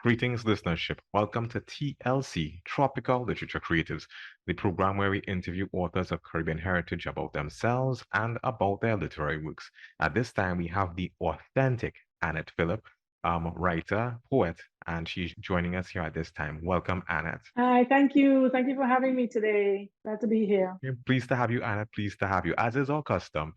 Greetings, listenership. Welcome to TLC, Tropical Literature Creatives, the program where we interview authors of Caribbean heritage about themselves and about their literary works. At this time, we have the authentic Annette Phillip, writer, poet, and she's joining us here at this time. Welcome, Annette. Hi, thank you. Thank you for having me today. Glad to be here. Pleased to have you, Annette. Pleased to have you. As is our custom,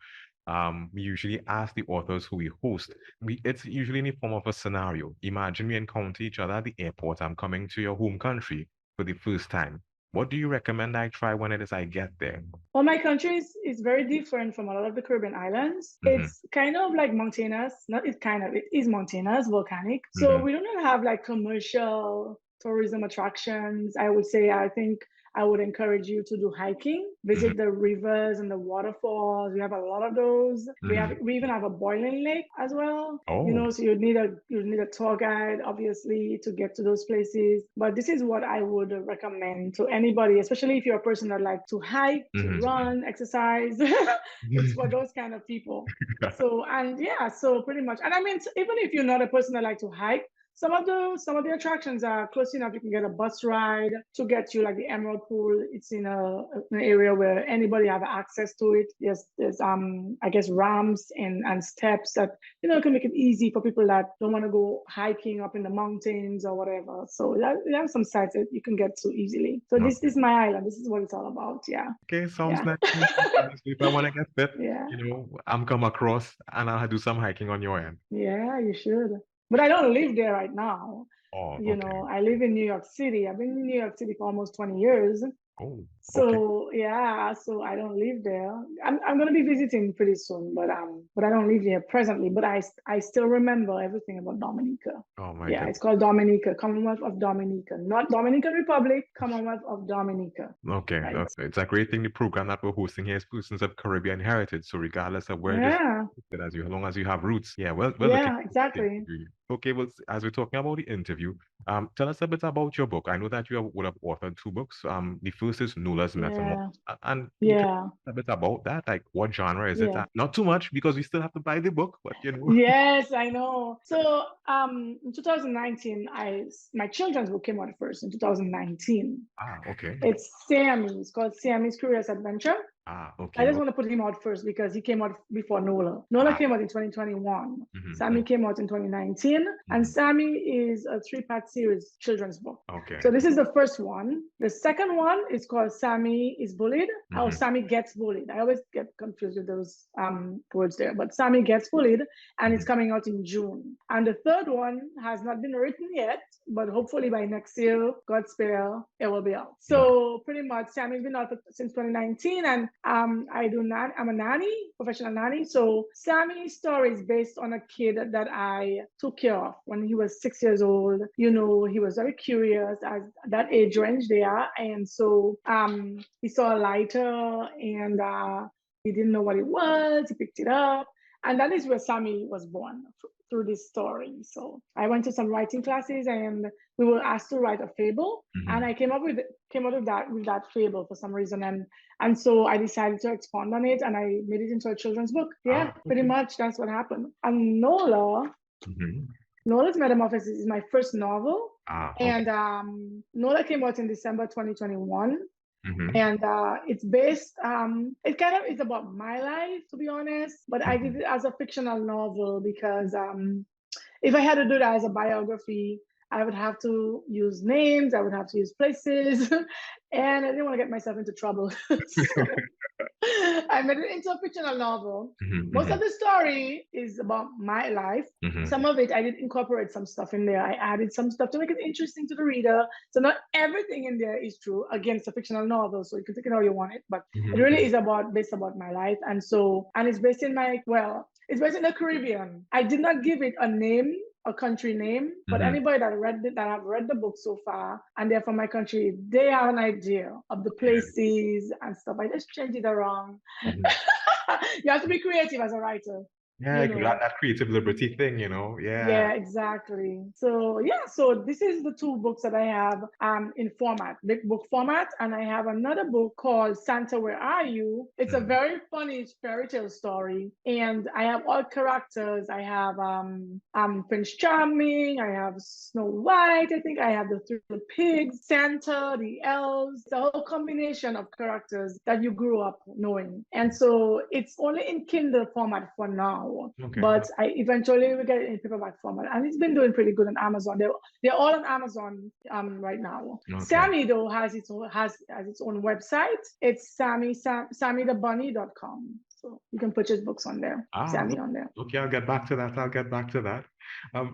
we usually ask the authors who we host. It's usually in the form of a scenario. Imagine we encounter each other at the airport. I'm coming to your home country for the first time. What do you recommend I try when it is I get there? Well, my country is very different from a lot of the Caribbean islands. It's kind of like mountainous. It is mountainous, volcanic. So we don't have like commercial tourism attractions. I think I would encourage you to do hiking, visit the rivers and the waterfalls. We have a lot of those. We even have a boiling lake as well. Oh. So you'd need a tour guide, obviously, to get to those places. But this is what I would recommend to anybody, especially if you're a person that likes to hike, to run, exercise. It's for those kind of people. So pretty much. And I mean, even if you're not a person that likes to hike, some of the attractions are close enough. You can get a bus ride to get you, like the Emerald Pool. It's in an area where anybody have access to it. There's I guess ramps and steps that can make it easy for people that don't want to go hiking up in the mountains or whatever. So there are some sites that you can get to easily. So this is my island. This is what it's all about. Yeah. Okay, sounds nice. If I want to get fit, I'm come across and I'll do some hiking on your end. Yeah, you should. But I don't live there right now. Oh, I live in New York City. I've been in New York City for almost 20 years. Oh, so so I don't live there. I'm gonna be visiting pretty soon, but I don't live there presently. But I still remember everything about Dominica. Oh my God. It's called Dominica, Commonwealth of Dominica, not Dominican Republic, Commonwealth of Dominica. Okay, right? It's a great thing. The program that we're hosting here is persons of Caribbean heritage. So regardless of where as long as you have roots, exactly. Okay, well, as we're talking about the interview, tell us a bit about your book. I know that you would have authored 2 books. The first is Nola's Metamorphosis, and a bit about that. Like, what genre is it? Not too much because we still have to buy the book, but Yes, I know. So, in 2019, my children's book came out first in 2019. Okay. It's Sammy. It's called Sammy's Curious Adventure. Okay. I just want to put him out first because he came out before Nola. Nola came out in 2021. Sammy came out in 2019. And Sammy is a 3-part series children's book. Okay. So this is the first one. The second one is called Sammy is Bullied, or Sammy Gets Bullied. I always get confused with those words there, but Sammy Gets Bullied, and it's coming out in June. And the third one has not been written yet, but hopefully by next year, God spare, it will be out. So pretty much Sammy's been out since 2019, and I'm a nanny, professional nanny. So Sammy's story is based on a kid that I took care of when he was 6 years old. He was very curious at that age range there. And so he saw a lighter and he didn't know what it was. He picked it up. And that is where Sammy was born, through this story. So I went to some writing classes and we were asked to write a fable. And I came out with that fable for some reason. And so I decided to expand on it and I made it into a children's book. Pretty much that's what happened. And Nola's Metamorphosis is my first novel. And Nola came out in December 2021. And it's based, it's about my life, to be honest, but I did it as a fictional novel because if I had to do that as a biography, I would have to use names, I would have to use places, and I didn't want to get myself into trouble. So I made it into a fictional novel. Most of the story is about my life. Some of it, I did incorporate some stuff in there. I added some stuff to make it interesting to the reader. So not everything in there is true. Again, it's a fictional novel, so you can take it how you want it, but it really is based about my life. And it's based in it's based in the Caribbean. I did not give it a name, a country name, but anybody that have read the book so far and they're from my country, they have an idea of the places and stuff. I just changed it around. You have to be creative as a writer. Yeah, you you got know. that creative liberty thing, Yeah. Yeah, exactly. So yeah, so this is the two books that I have in format, big book format, and I have another book called Santa, Where Are You? It's a Mhm. very funny fairy tale story, and I have all characters. I have Prince Charming, I have Snow White, I think I have the three little pigs, Santa, the elves, the whole combination of characters that you grew up knowing. And so it's only in Kindle format for now, Okay. but I eventually will get it in paperback format, and it's been doing pretty good on Amazon. They're all on Amazon right now. Okay. Sammy though has its own website. It's sammythebunny.com. So you can purchase books on there. Ah, Sammy on there. okay, I'll get back to that. I'll get back to that.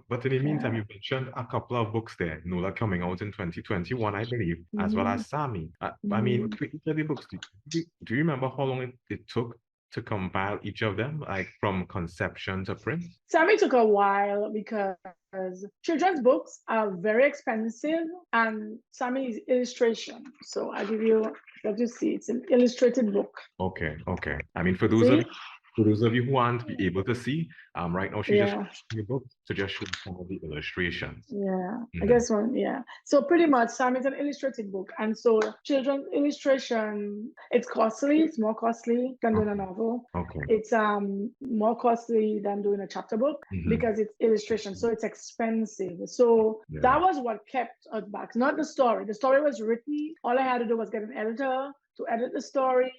But in the meantime, Yeah. you mentioned a couple of books there. Nola coming out in 2021, I believe, as well as Sammy. I mean, Mhm. for each of the books, do you remember how long it took to compile each of them, like from conception to print? Sammy took a while because children's books are very expensive, and Sammy is illustration. So I give you what you see. It's an illustrated book. Okay, okay. I mean, See? for those of you who aren't be able to see, right now she's just Yeah. the book to just show some of the illustrations. Yeah, I Mhm. guess one, yeah. So pretty much Sam is an illustrated book. And so children's illustration, it's costly, it's more costly than doing a Okay, novel. okay. It's more costly than doing a chapter book Mhm. because it's illustration. So it's expensive. So Yeah. that was what kept us back, not the story. The story was written. All I had to do was get an editor to edit the story,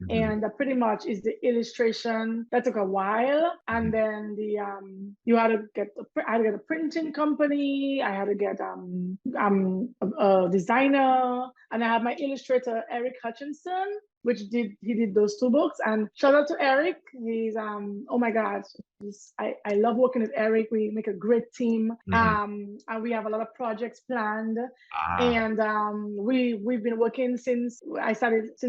Mhm. and that pretty much is the illustration. That took a while, and Mhm. then the you had to get I had to get a printing company. I had to get a designer, and I had my illustrator Eric Hutchinson, which he did those two books. And shout out to Eric. He's oh my god, I love working with Eric. We make a great team, Mhm. and we have a lot of projects planned. Ah. And we've been working since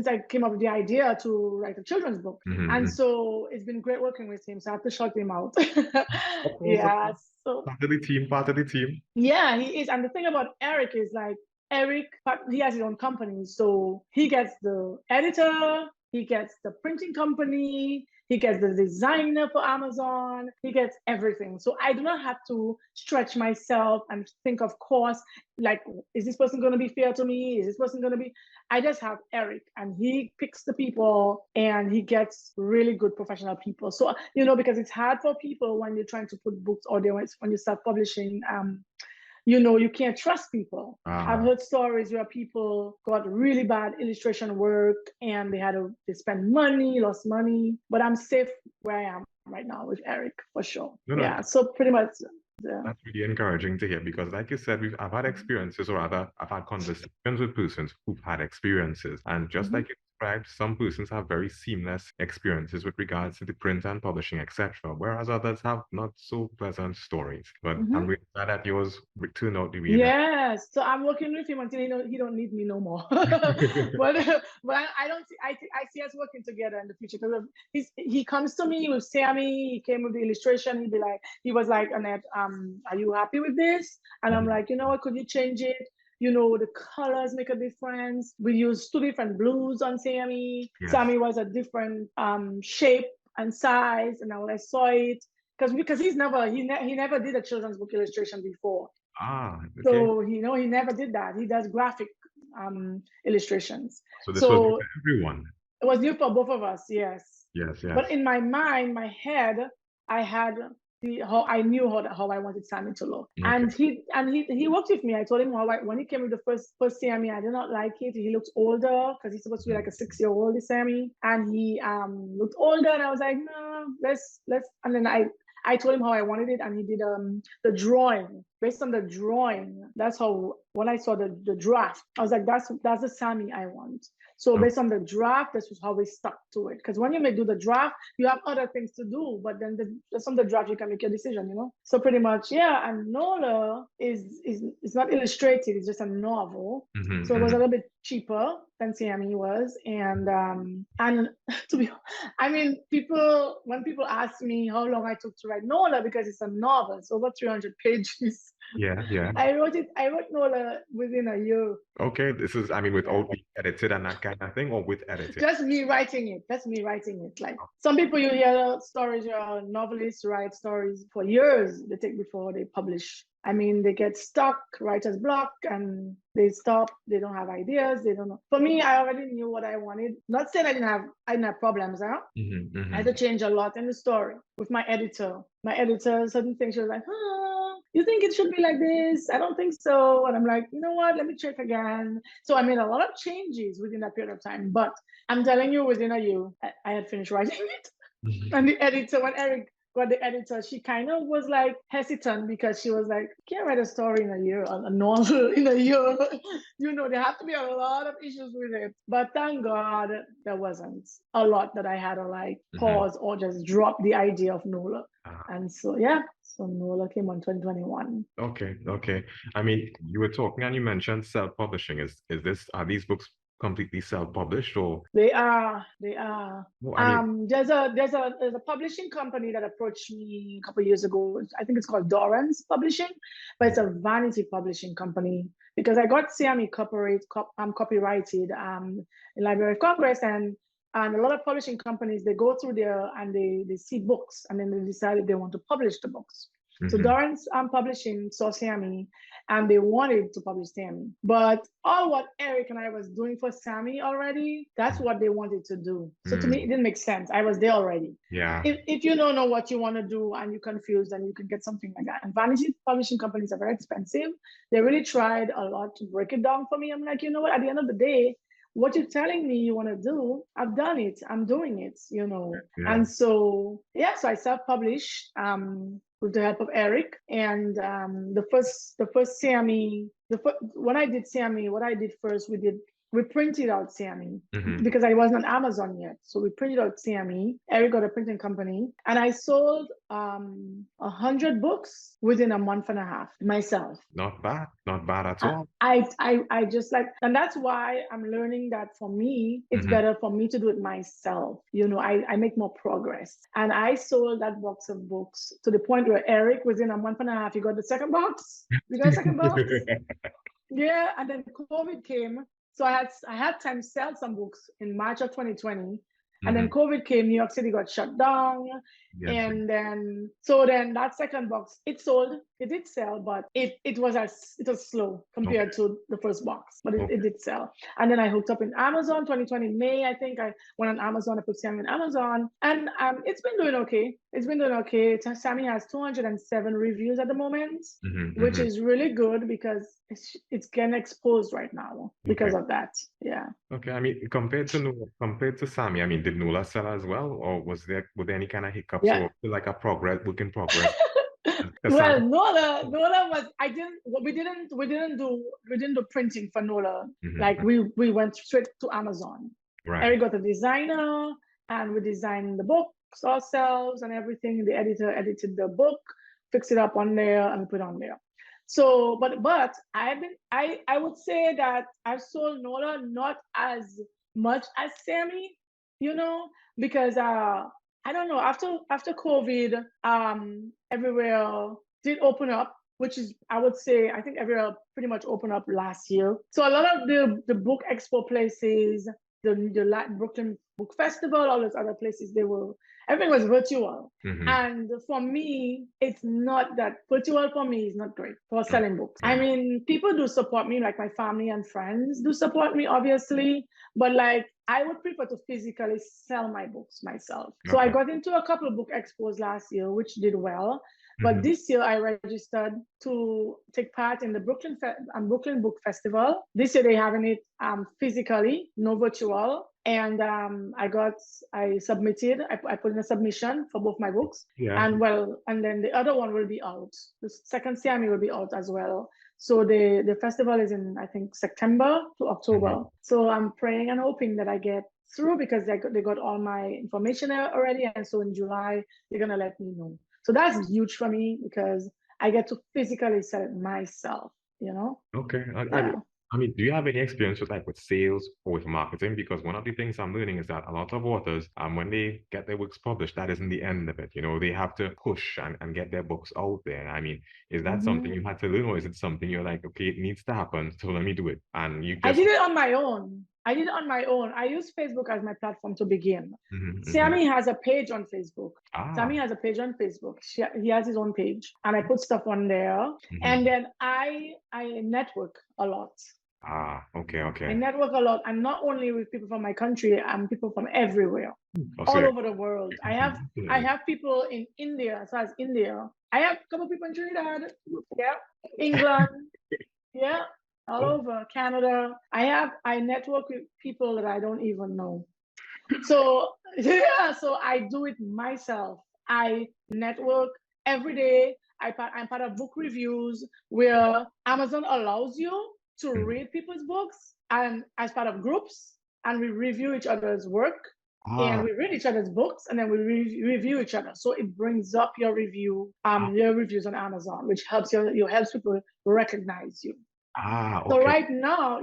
I came up with the idea to write a children's book. And Mhm. so it's been great working with him. So I have to shout him out. Of course, of Yeah. course. So Part of the team, part of the team. yeah, he is. And the thing about Eric is like Eric, he has his own company. So he gets the editor, he gets the printing company, he gets the designer for Amazon, he gets everything. So I do not have to stretch myself and think of cost. Like, is this person going to be fair to me? Is this person going to be? I just have Eric, and he picks the people, and he gets really good professional people. So, because it's hard for people when you're trying to put books or when you start publishing, you can't trust people. I've Ah. heard stories where people got really bad illustration work and they spend money, lost money, but I'm safe where I am right now with Eric for sure. No, no, Yeah. So pretty much, yeah. that's really encouraging to hear because, like you said, I've had experiences, or rather, I've had conversations with persons who've had experiences. And just Mhm. like you described, some persons have very seamless experiences with regards to the print and publishing, etc., whereas others have not so pleasant stories. But I'm Mhm. really glad that yours turned out the way that. Yes, so I'm working with him until he don't need me no more. but I don't see I see us working together in the future because he comes to me with Sammy. He came with the illustration. He was like, Annette, are you happy with this? And I'm Mhm. like, you know what? Could you change it? The colors make a difference. We used two different blues on Sammy. Yes. Sammy was a different shape and size, and I saw it because he never did a children's book illustration before. Ah, okay. So he never did that. He does graphic illustrations. So this was new So to everyone. it was new for both of us, yes. Yes, But yes. in my mind, my head, I had how I knew how I wanted Sammy to look. Okay. And he worked with me. I told him when he came with the first Sammy, I did not like it. He looks older because he's supposed to be like a 6-year-old Sammy, and he looked older. And I was like, no, let's. And then I told him how I wanted it, and he did the drawing. Based on the drawing, that's how when I saw the draft, I was like, that's the Sammy I want. So Oh, based on the draft, this was how we stuck to it. Because when you may do the draft, you have other things to do, but then just on the draft you can make your decision. So pretty much, yeah. And Nola is It's not illustrated, it's just a novel. So it was a little bit cheaper than Sammy was. And to be, I mean, when people ask me how long I took to write Nola, because it's a novel, it's over 300 pages. Yeah, yeah. I wrote Nola within a year. Okay, this is, I mean, with all the edited and that kind of thing, or with edited? Just me writing it. Like some people, you hear stories, novelists write stories for years they take before they publish. I mean, they get stuck, writer's block, and they stop. They don't have ideas. They don't know. For me, I already knew what I wanted. Not saying I didn't have problems, huh? I had to change a lot in the story with my editor. My editor, certain things, she was like, you think it should be like this? I don't think so. And I'm like, you know what? Let me check again. So I made a lot of changes within that period of time. But I'm telling you, within a year, I had finished writing it. And the editor, when Eric got the editor, she kind of was like hesitant because she was like, can't write a story in a year, a novel in a year. There have to be a lot of issues with it. But thank God there wasn't a lot that I had to like pause or just drop the idea of Nola. And so, so Nola came on 2021. Okay. I mean, you were talking and you mentioned self-publishing. Are these books completely self-published, or they are? Well, I mean, there's a publishing company that approached me a couple of years ago. I think it's called Dorrance Publishing, but it's a vanity publishing company because I got Sammy copyrighted in Library of Congress, and a lot of publishing companies, they go through there and they see books and then they decide if they want to publish the books. So Dorrance Publishing saw Sammy and they wanted to publish Sammy. But all what Eric and I was doing for Sammy already, that's what they wanted to do. So to me, it didn't make sense. I was there already. Yeah. If you don't know what you want to do and you're confused, then you can get something like that. And vanity publishing companies are very expensive. They really tried a lot to break it down for me. I'm like, you know what, at the end of the day, what you're telling me you want to do, I've done it. I'm doing it, Yeah. And so, so I self-published with the help of Eric. And the first Sammy, when I did Sammy, what I did first, we printed out Sammy because I wasn't on Amazon yet. So we printed out Sammy. Eric got a printing company, and I sold 100 books within a month and a half myself. Not bad at all. I just like, and that's why I'm learning that for me, it's better for me to do it myself. I make more progress. And I sold that box of books to the point where Eric, within a month and a half, he got the second box. You got the second box? Yeah, and then COVID came. So I had time to sell some books in March of 2020. And then COVID came, New York City got shut down. Yes. And then that second box, it sold, it did sell, but it was slow compared to the first box, but it did sell. And then I hooked up in Amazon 2020, May, I think I went on Amazon, I put Sammy in Amazon, and it's been doing okay. Sammy has 207 reviews at the moment, which is really good because it's getting exposed right now because of that. Yeah. Okay. I mean, compared to Sammy, I mean, did Nola sell as well, or were there any kind of hiccups or like a work in progress? Well, Nola was, we didn't do printing for Nola. Like we went straight to Amazon. Right. Eric got a designer and we designed the books ourselves and everything. The editor edited the book, fixed it up on there and put on there. So, but I would say that I've sold Nola not as much as Sammy, because I don't know, after COVID, everywhere did open up, which is, I would say, I think everywhere pretty much opened up last year. So a lot of the book expo places, the Brooklyn Book Festival, all those other places, everything was virtual. And for me, it's not that virtual. For me is not great for selling books. I mean, people do support me, like my family and friends do support me, obviously, but like I would prefer to physically sell my books myself. So I got into a couple of book expos last year, which did well. But this year I registered to take part in the Brooklyn Book Festival. This year they're having it physically, no virtual. And I submitted, I put in a submission for both my books. Yeah. And then the other one will be out. The second Sammy will be out as well. So the festival is in, I think, September to October. So I'm praying and hoping that I get through because they got all my information already. And so in July, they're going to let me know. So that's huge for me because I get to physically sell it myself. you know? Okay. Yeah. I mean, do you have any experience with like with sales or with marketing? Because one of the things I'm learning is that a lot of authors, when they get their books published, that isn't the end of it. You know, they have to push and get their books out there. I mean, is that something you had to learn, or is it something you're like, okay, it needs to happen, so let me do it? And you I just did it on my own. I use Facebook as my platform to begin. Sammy has a page on Facebook. Sammy has a page on Facebook. He has his own page, and I put stuff on there. And then I network a lot. Okay. I network a lot, and not only with people from my country, and people from everywhere, all over the world. I have people in India, as far as India. I have a couple people in Trinidad, yeah, England, yeah, all over Canada. I network with people that I don't even know. So yeah, so I do it myself. I network every day. I'm part of book reviews where Amazon allows you to read people's books and as part of groups, and we review each other's work and we read each other's books, and then we review each other. So it brings up your reviews on Amazon, which helps people recognize you. Okay. So right now,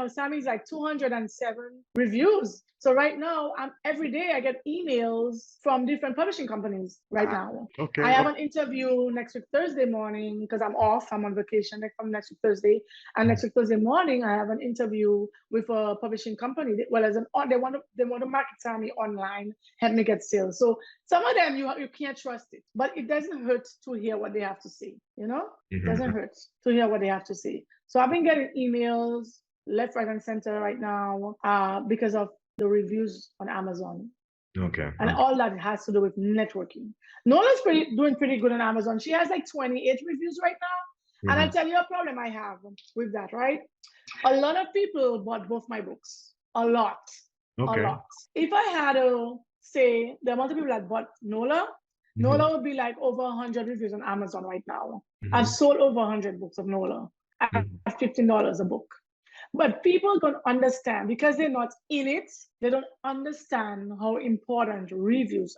Sammy's like 207 reviews. So right now, every day I get emails from different publishing companies right now. Okay. I have an interview next week Thursday morning because I'm off. I'm on vacation from next week Thursday. And next week Thursday morning, I have an interview with a publishing company. They want to market Sammy online, help me get sales. So some of them you can't trust it, but it doesn't hurt to hear what they have to say. You know, it doesn't hurt to hear what they have to say. So I've been getting emails left, right, and center right now because of the reviews on Amazon. Okay. And all that has to do with networking. Nola's doing pretty good on Amazon. She has like 28 reviews right now. And I tell you a problem I have with that, right? A lot of people bought both my books. A lot. Okay. A lot. If I had to say the amount of people that bought Nola, Nola would be like over 100 reviews on Amazon right now. I've sold over 100 books of Nola at $15 a book. But people don't understand because they're not in it. They don't understand how important reviews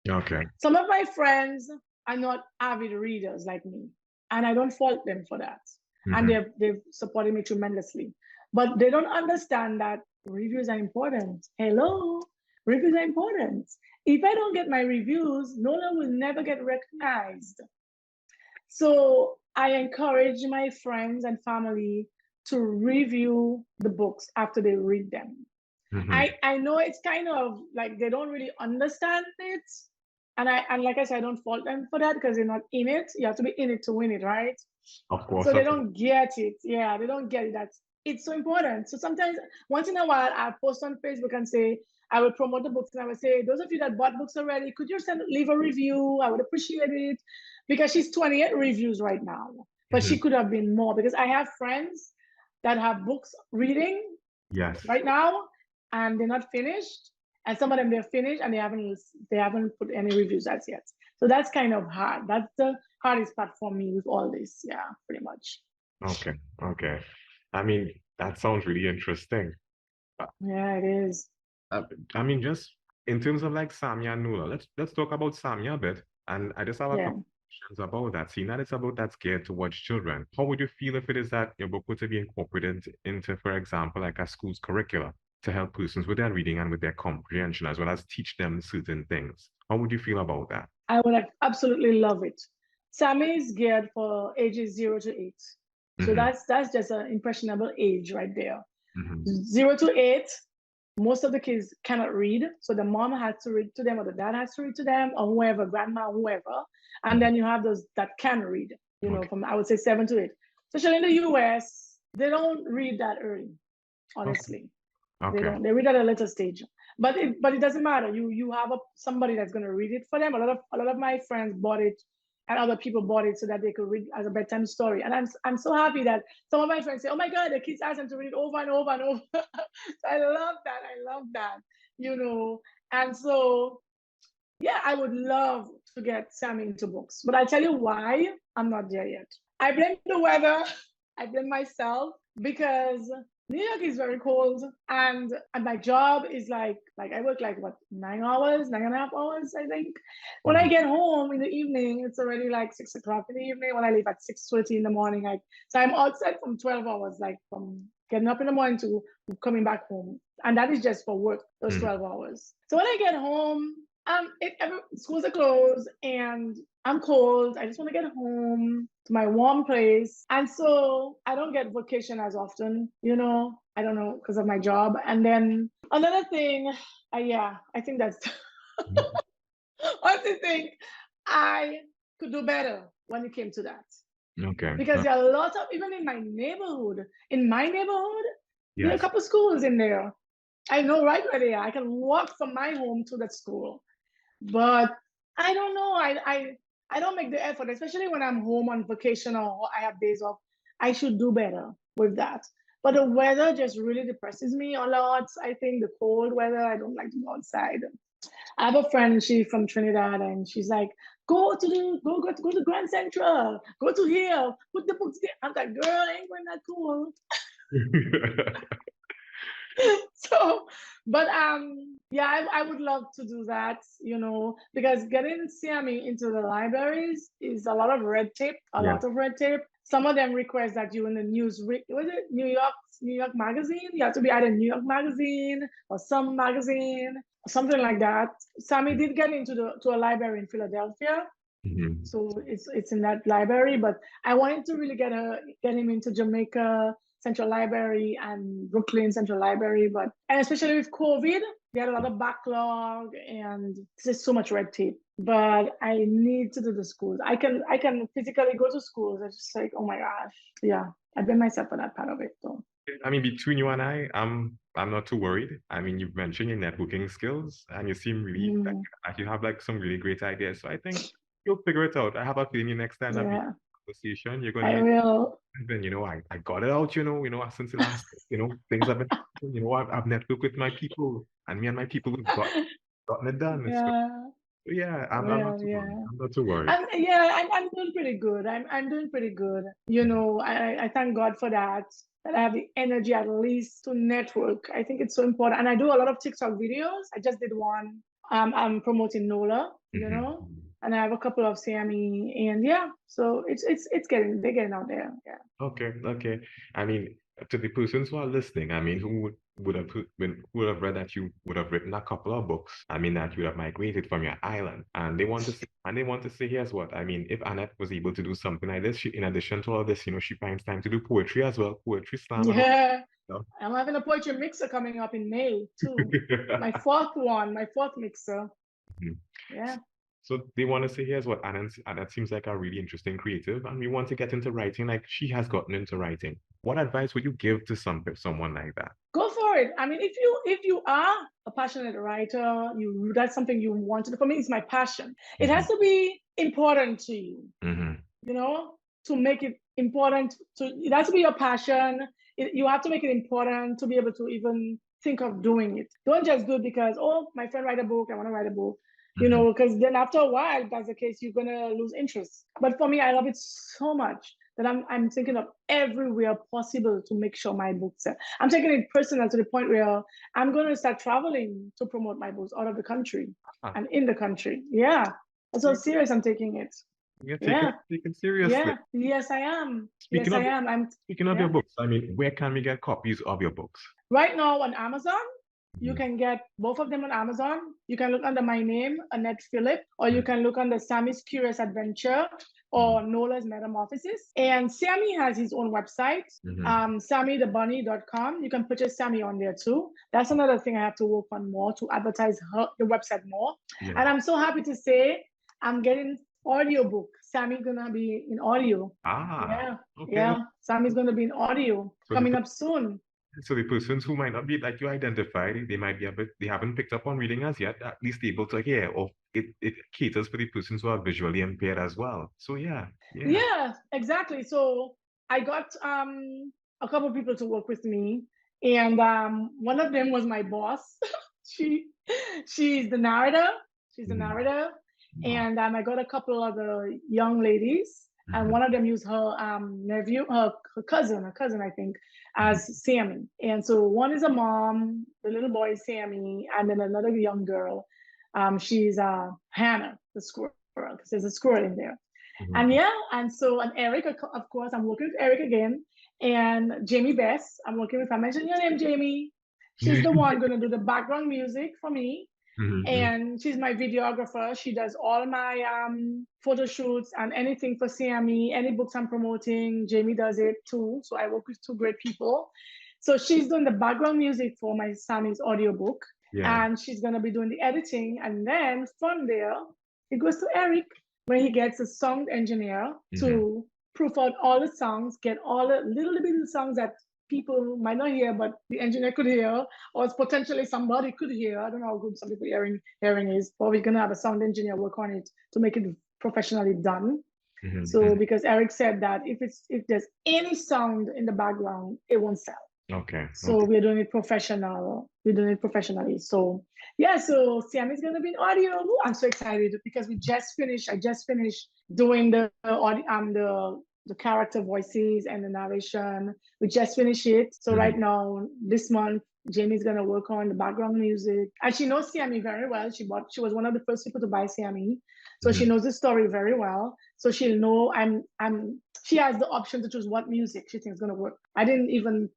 are. Okay. Some of my friends are not avid readers like me, and I don't fault them for that. And they've supported me tremendously. But they don't understand that reviews are important. Hello, reviews are important. If I don't get my reviews, Nola will never get recognized. So I encourage my friends and family to review the books after they read them. I know it's kind of like they don't really understand it. And like I said, I don't fault them for that because they're not in it. You have to be in it to win it, right? Of course. So they don't get it. Yeah, they don't get it. It's so important. So sometimes, once in a while, I post on Facebook and say, I will promote the books and I will say, those of you that bought books already, could you leave a review? I would appreciate it. Because she's 28 reviews right now, but she could have been more because I have friends that have books reading right now and they're not finished. And some of them they're finished and they haven't put any reviews as yet. So that's kind of hard. That's the hardest part for me with all this. Yeah, pretty much. Okay. I mean, that sounds really interesting. Yeah, it is. I mean, just in terms of like Sammy and Nola, let's talk about Sammy a bit. And I just have a couple questions about that. Seeing that it's about that's geared towards children, how would you feel if it is that your book were to be incorporated into, for example, like a school's curricula to help persons with their reading and with their comprehension, as well as teach them certain things? How would you feel about that? I would absolutely love it. Sammy is geared for ages 0 to 8. So that's just an impressionable age right there. 0 to 8, most of the kids cannot read. So the mom has to read to them or the dad has to read to them or whoever, grandma, whoever. And then you have those that can read, from, I would say 7 to 8. Especially in the US, they don't read that early, honestly. They don't. They read at a later stage. But it doesn't matter. You have somebody that's going to read it for them. A lot of my friends bought it and other people bought it so that they could read as a bedtime story. And I'm so happy that some of my friends say, oh my God, the kids ask them to read it over and over and over. So I love that, And so, yeah, I would love to get Sammy into books. But I'll tell you why I'm not there yet. I blame the weather. I blame myself because New York is very cold, and my job is like I work like what 9 hours, 9.5 hours, I think. When I get home in the evening, it's already like 6 o'clock in the evening. When I leave at 6:30 in the morning, so I'm outside from 12 hours, like from getting up in the morning to coming back home, and that is just for work. Those 12 hours. So when I get home, schools are closed and I'm cold. I just want to get home to my warm place. And so I don't get vacation as often, I don't know, because of my job. And then another thing, I think that's one thing I could do better when it came to that. Okay. Because there are a lot of, even in my neighborhood, there are a couple schools in there. I know right where they are. I can walk from my home to that school. But I don't know. I don't make the effort, especially when I'm home on vacation or I have days off. I should do better with that. But the weather just really depresses me a lot. I think the cold weather, I don't like to go outside. I have a friend, she's from Trinidad, and she's like, go to Grand Central, go to here, put the books there. I'm like, girl, I ain't going that cool. So, but I would love to do that, because getting Sammy into the libraries is a lot of red tape, lot of red tape. Some of them request that you in the was it New York Magazine? You have to be either New York Magazine or some magazine, something like that. Sammy did get into to a library in Philadelphia. So it's in that library, but I wanted to really get him into Jamaica Central Library and Brooklyn Central Library, and especially with COVID, they had a lot of backlog and there's so much red tape. But I need to do the schools. I can physically go to schools. It's just like, oh my gosh, yeah. I blame myself for that part of it, though. I mean, between you and I'm not too worried. I mean, you've mentioned your networking skills, and you seem really like you have like some really great ideas. So I think you'll figure it out. I have a feeling next time that we have a conversation, you're gonna then I got it out, since the last, things have been, I've networked with my people, and me and my people have gotten it done. So yeah, I'm not too worried. I'm doing pretty good. I'm doing pretty good. I thank God for that I have the energy at least to network. I think it's so important. And I do a lot of TikTok videos. I just did one. I'm promoting Nola, and I have a couple of Sammy, and so they're getting out there. Yeah. Okay. I mean, to the persons who are listening, I mean, who would have read that you would have written a couple of books. I mean, that you would have migrated from your island, and they want to say, here's what I mean. If Annette was able to do something like this, in addition to all this, she finds time to do poetry as well, poetry slam. Yeah. I'm having a poetry mixer coming up in May too. my fourth mixer. Yeah. So they want to say, here's what Annette seems like a really interesting creative, and we want to get into writing like she has gotten into writing. What advice would you give to someone like that? Go for it. I mean, if you are a passionate writer, that's something you want to do. For me, it's my passion. It has to be important to you. To make it important. It has to be your passion. You have to make it important to be able to even think of doing it. Don't just do it because, my friend write a book, I want to write a book. Because then after a while, if that's the case, you're gonna lose interest. But for me, I love it so much that I'm thinking of everywhere possible to make sure my books sell. I'm taking it personal to the point where I'm gonna start traveling to promote my books out of the country and in the country. Yeah, that's how serious I'm taking it. You're taking seriously. Yeah. Yes, I am. Speaking of your books, I mean, where can we get copies of your books? Right now on Amazon. You can get both of them on Amazon. You can look under my name, Annette Phillip, or you can look under Sammy's Curious Adventure or Nola's Metamorphosis. And Sammy has his own website, sammythebunny.com. You can purchase Sammy on there too. That's another thing I have to work on more, to advertise the website more. Yeah. And I'm so happy to say I'm getting audiobook. Sammy's gonna be in audio. Sammy's gonna be in audio coming up soon. So the persons who might not be like you identified, they haven't picked up on reading as yet, at least able to hear, or it caters for the persons who are visually impaired as well. So yeah, exactly. So I got a couple of people to work with me, and one of them was my boss. She's the narrator. And I got a couple of other young ladies, And one of them used her nephew, her cousin, I think, as Sammy. And so one is a mom, the little boy is Sammy, and then another young girl, she's Hannah, the squirrel, because there's a squirrel in there. And yeah, and Eric, of course, I'm working with Eric again, and Jamie Bess, I'm working with. I mentioned your name, Jamie. She's the one going to do the background music for me. And she's my videographer. She does all my photo shoots and anything for Sammy, any books I'm promoting. Jamie does it too. So I work with two great people. So she's doing the background music for my Sammy's audiobook. Yeah. And she's going to be doing the editing. And then from there, it goes to Eric, where he gets a sound engineer to proof out all the songs, get all the little bit of songs that people might not hear, but the engineer could hear, or potentially somebody could hear. I don't know how good some people hearing is, but we're gonna have a sound engineer work on it to make it professionally done. So because Eric said that if there's any sound in the background, it won't sell. Okay. So we're doing it professional. We're doing it professionally. So yeah, so Sammy's gonna be in audio. Ooh, I'm so excited because I just finished doing the character voices and the narration. We just finished it. So right now, this month, Jamie's gonna work on the background music. And she knows Sammy very well. She was one of the first people to buy Sammy. So she knows the story very well. So she'll know she has the option to choose what music she thinks is gonna work. I didn't even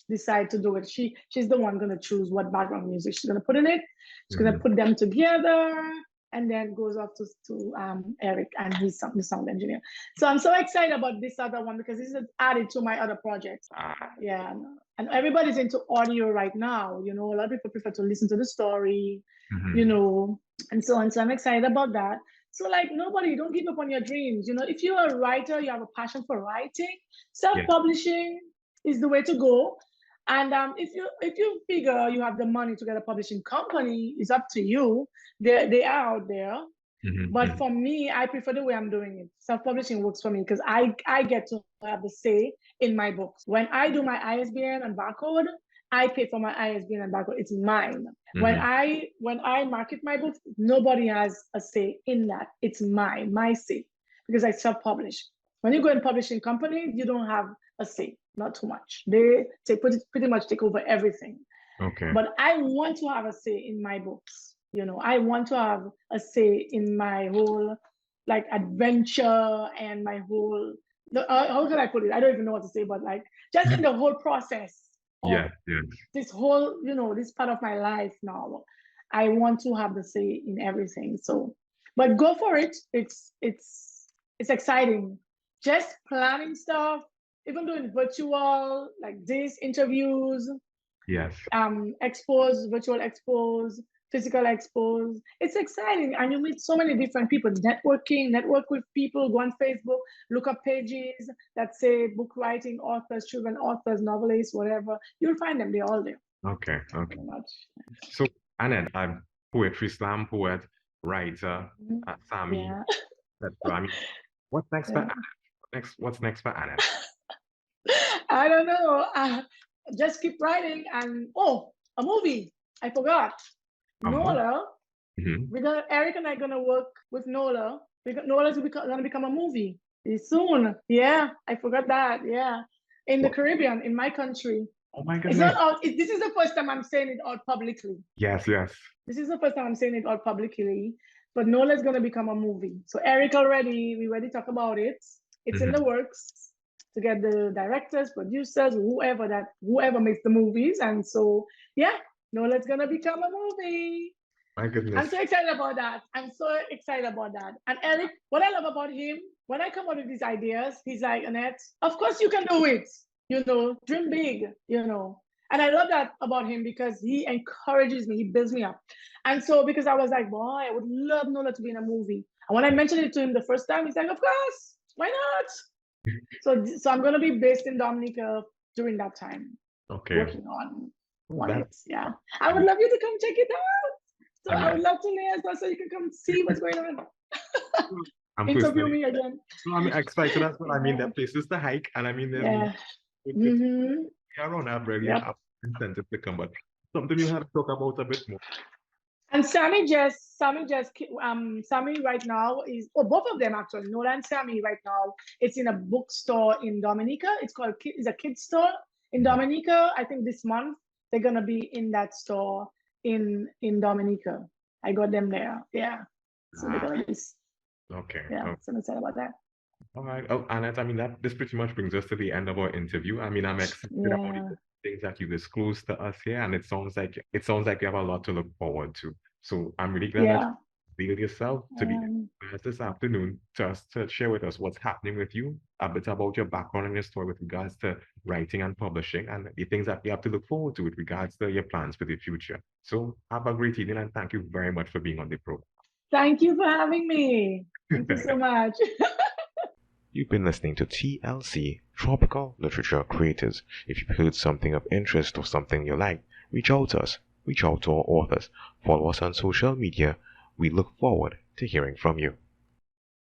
decide to do it. She's the one gonna choose what background music she's gonna put in it. She's gonna put them together, and then goes off to Eric and he's the sound engineer. So I'm so excited about this other one because this is added to my other projects. Yeah, and everybody's into audio right now. You know, a lot of people prefer to listen to the story. You know, and so on. So I'm excited about that. So like don't give up on your dreams. You know, if you're a writer, you have a passion for writing, self-publishing is the way to go. And if you figure you have the money to get a publishing company, it's up to you. They are out there. But for me, I prefer the way I'm doing it. Self-publishing works for me because I get to have the say in my books. When I do my ISBN and barcode, I pay for my ISBN and barcode. It's mine. When I market my books, nobody has a say in that. It's my say, because I self-publish. When you go in publishing company, you don't have a say, not too much. They pretty much take over everything. Okay. But I want to have a say in my books. You know, I want to have a say in my whole like adventure and my whole how can I put it? I don't even know what to say, but like just in the whole process. This whole, this part of my life now, I want to have the say in everything. So, but go for it. It's exciting. Just planning stuff, even doing virtual like this interviews. Yes. Virtual expos, physical expos. It's exciting, and you meet so many different people. Network with people. Go on Facebook, look up pages that say book writing authors, children authors, novelists, whatever. You'll find them. They're all there. Okay. So Annette, I'm poetry slam poet, writer, Sammy. Yeah. What's next for Annette? What's next for Annette? I don't know. Just keep writing, and a movie. I forgot. Nola. Eric and I are gonna work with Nola. Nola's gonna become a movie soon. Yeah, I forgot that. Yeah, in the Caribbean, in my country. Oh my goodness! It's not out. This is the first time I'm saying it out publicly. Yes. This is the first time I'm saying it out publicly. But Nola's gonna become a movie. So Eric we already talked about it. It's in the works to get the directors, producers, whoever makes the movies. And so, yeah, Nola's gonna become a movie. My goodness. I'm so excited about that. And Eric, what I love about him, when I come up with these ideas, he's like, Annette, of course you can do it. Dream big, And I love that about him because he encourages me, he builds me up. And so, because I was like, boy, I would love Nola to be in a movie. And when I mentioned it to him the first time, he's like, of course, why not? So I'm going to be based in Dominica during that time. Okay. Working on it. Yeah. I would love you to come check it out. So I would love to liaise so you can come see what's going on. Interview me again. So I'm excited as well. I mean, there are places to hike, and I mean, around I'm really have incentive to come, but something you have to talk about a bit more. And Sammy right now is, both of them actually, Nola and Sammy right now, it's in a bookstore in Dominica. It's a kid's store in Dominica. I think this month they're gonna be in that store in Dominica. I got them there. Yeah. So they're gonna be, Okay. yeah, so I'm excited about that. All right. Oh, Annette, I mean, this pretty much brings us to the end of our interview. I mean, I'm excited about Yeah. the things that you disclosed to us here, and it sounds like you have a lot to look forward to. So I'm really glad that Yeah. you revealed yourself to be with us this afternoon, just to share with us what's happening with you, a bit about your background and your story with regards to writing and publishing, and the things that we have to look forward to with regards to your plans for the future. So have a great evening, and thank you very much for being on the program. Thank you for having me. Thank you so much. You've been listening to TLC, Tropical Literature Creators. If you've heard something of interest or something you like, reach out to us. Reach out to our authors. Follow us on social media. We look forward to hearing from you.